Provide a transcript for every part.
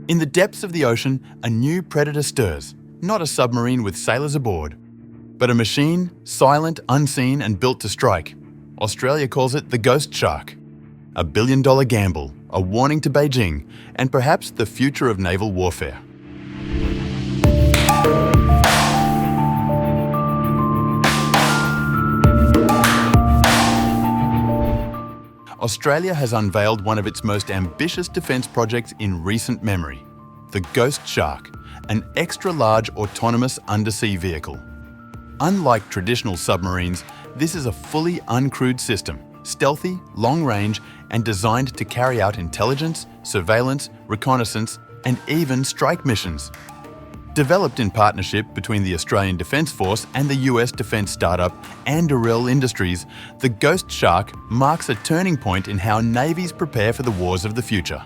In the depths of the ocean, a new predator stirs, not a submarine with sailors aboard, but a machine, silent, unseen and built to strike. Australia calls it the Ghost Shark. A billion-dollar gamble, a warning to Beijing, and perhaps the future of naval warfare. Australia has unveiled one of its most ambitious defence projects in recent memory, the Ghost Shark, an extra-large autonomous undersea vehicle. Unlike traditional submarines, this is a fully uncrewed system, stealthy, long-range, and designed to carry out intelligence, surveillance, reconnaissance, and even strike missions. Developed in partnership between the Australian Defence Force and the US defence startup Anduril Industries, the Ghost Shark marks a turning point in how navies prepare for the wars of the future.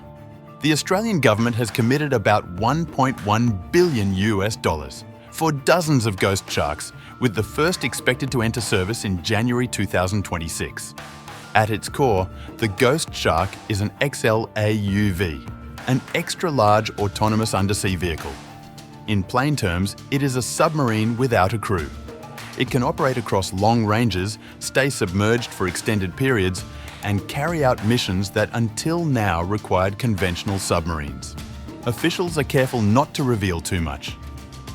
The Australian government has committed about $1.1 billion for dozens of Ghost Sharks, with the first expected to enter service in January 2026. At its core, the Ghost Shark is an XLAUV, an extra-large autonomous undersea vehicle. In plain terms, it is a submarine without a crew. It can operate across long ranges, stay submerged for extended periods, and carry out missions that until now required conventional submarines. Officials are careful not to reveal too much.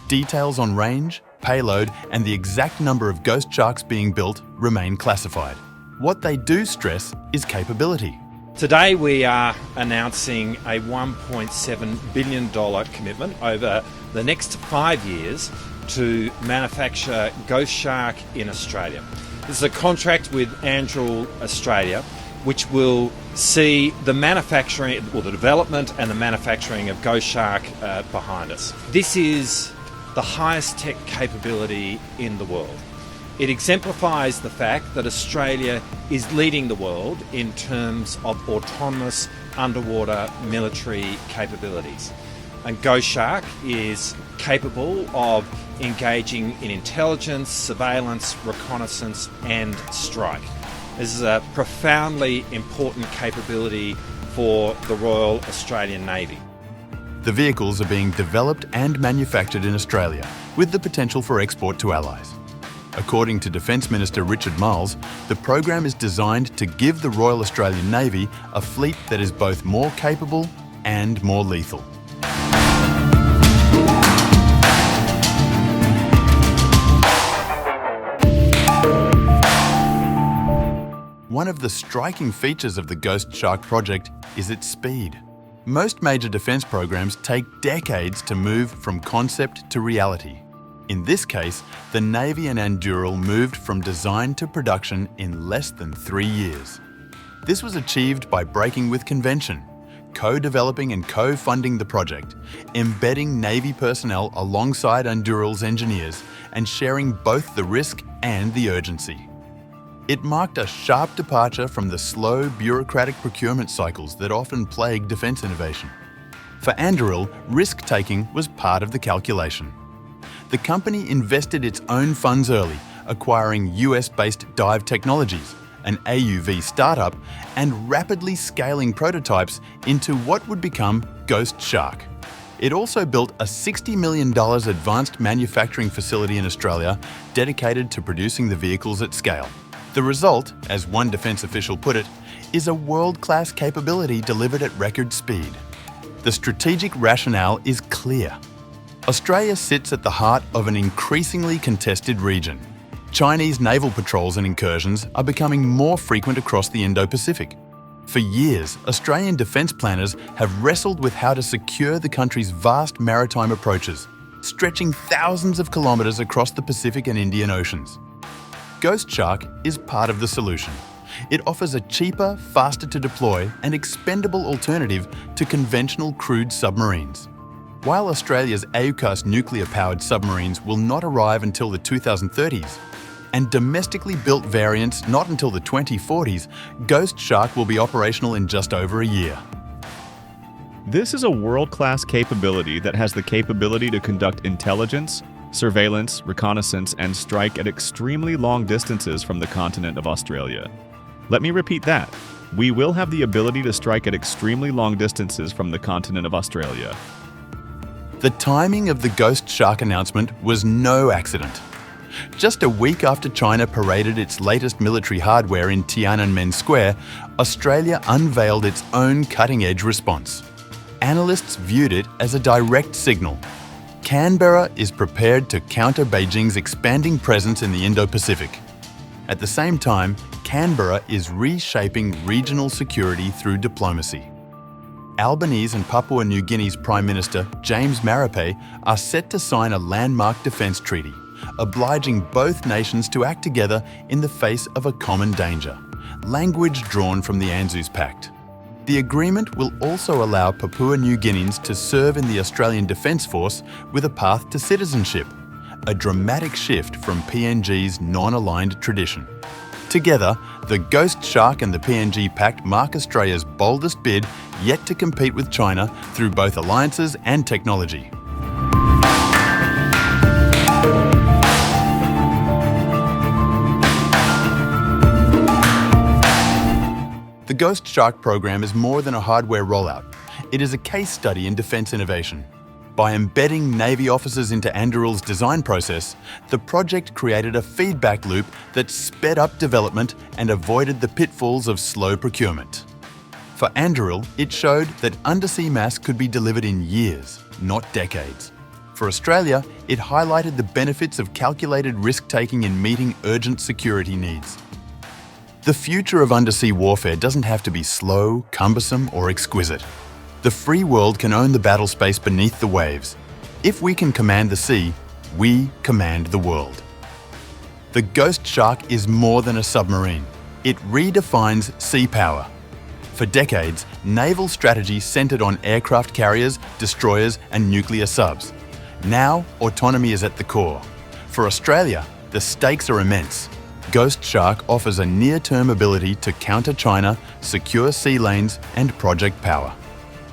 Details on range, payload, and the exact number of Ghost Sharks being built remain classified. What they do stress is capability. Today we are announcing a $1.7 billion commitment over the next 5 years to manufacture Ghost Shark in Australia. This is a contract with Anduril Australia, which will see the manufacturing, or the development and the manufacturing of Ghost Shark behind us. This is the highest tech capability in the world. It exemplifies the fact that Australia is leading the world in terms of autonomous underwater military capabilities. And Ghost Shark is capable of engaging in intelligence, surveillance, reconnaissance and strike. This is a profoundly important capability for the Royal Australian Navy. The vehicles are being developed and manufactured in Australia, with the potential for export to allies. According to Defence Minister Richard Marles, the program is designed to give the Royal Australian Navy a fleet that is both more capable and more lethal. One of the striking features of the Ghost Shark project is its speed. Most major defence programs take decades to move from concept to reality. In this case, the Navy and Anduril moved from design to production in less than 3 years. This was achieved by breaking with convention, co-developing and co-funding the project, embedding Navy personnel alongside Anduril's engineers, and sharing both the risk and the urgency. It marked a sharp departure from the slow, bureaucratic procurement cycles that often plague defence innovation. For Anduril, risk-taking was part of the calculation. The company invested its own funds early, acquiring US-based Dive Technologies, an AUV startup, and rapidly scaling prototypes into what would become Ghost Shark. It also built a $60 million advanced manufacturing facility in Australia dedicated to producing the vehicles at scale. The result, as one defence official put it, is a world-class capability delivered at record speed. The strategic rationale is clear. Australia sits at the heart of an increasingly contested region. Chinese naval patrols and incursions are becoming more frequent across the Indo-Pacific. For years, Australian defence planners have wrestled with how to secure the country's vast maritime approaches, stretching thousands of kilometres across the Pacific and Indian Oceans. Ghost Shark is part of the solution. It offers a cheaper, faster to deploy and expendable alternative to conventional crewed submarines. While Australia's AUKUS nuclear-powered submarines will not arrive until the 2030s, and domestically built variants not until the 2040s, Ghost Shark will be operational in just over a year. This is a world-class capability that has the capability to conduct intelligence, surveillance, reconnaissance, and strike at extremely long distances from the continent of Australia. Let me repeat that. we will have the ability to strike at extremely long distances from the continent of Australia. The timing of the Ghost Shark announcement was no accident. Just a week after China paraded its latest military hardware in Tiananmen Square, Australia unveiled its own cutting-edge response. Analysts viewed it as a direct signal. Canberra is prepared to counter Beijing's expanding presence in the Indo-Pacific. At the same time, Canberra is reshaping regional security through diplomacy. Albanese and Papua New Guinea's Prime Minister, James Marape, are set to sign a landmark defence treaty, obliging both nations to act together in the face of a common danger, language drawn from the AUKUS Pact. The agreement will also allow Papua New Guineans to serve in the Australian Defence Force with a path to citizenship, a dramatic shift from PNG's non-aligned tradition. Together, the Ghost Shark and the PNG Pact mark Australia's boldest bid yet to compete with China through both alliances and technology. The Ghost Shark program is more than a hardware rollout. It is a case study in defence innovation. By embedding Navy officers into Anduril's design process, the project created a feedback loop that sped up development and avoided the pitfalls of slow procurement. For Anduril, it showed that undersea mass could be delivered in years, not decades. For Australia, it highlighted the benefits of calculated risk-taking in meeting urgent security needs. The future of undersea warfare doesn't have to be slow, cumbersome, or exquisite. The free world can own the battle space beneath the waves. If we can command the sea, we command the world. The Ghost Shark is more than a submarine. It redefines sea power. For decades, naval strategy centred on aircraft carriers, destroyers, and nuclear subs. Now, autonomy is at the core. For Australia, the stakes are immense. Ghost Shark offers a near-term ability to counter China, secure sea lanes, and project power.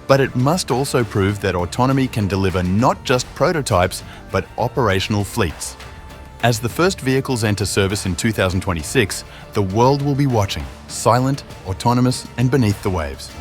But it must also prove that autonomy can deliver not just prototypes, but operational fleets. As the first vehicles enter service in 2026, the world will be watching, silent, autonomous, and beneath the waves.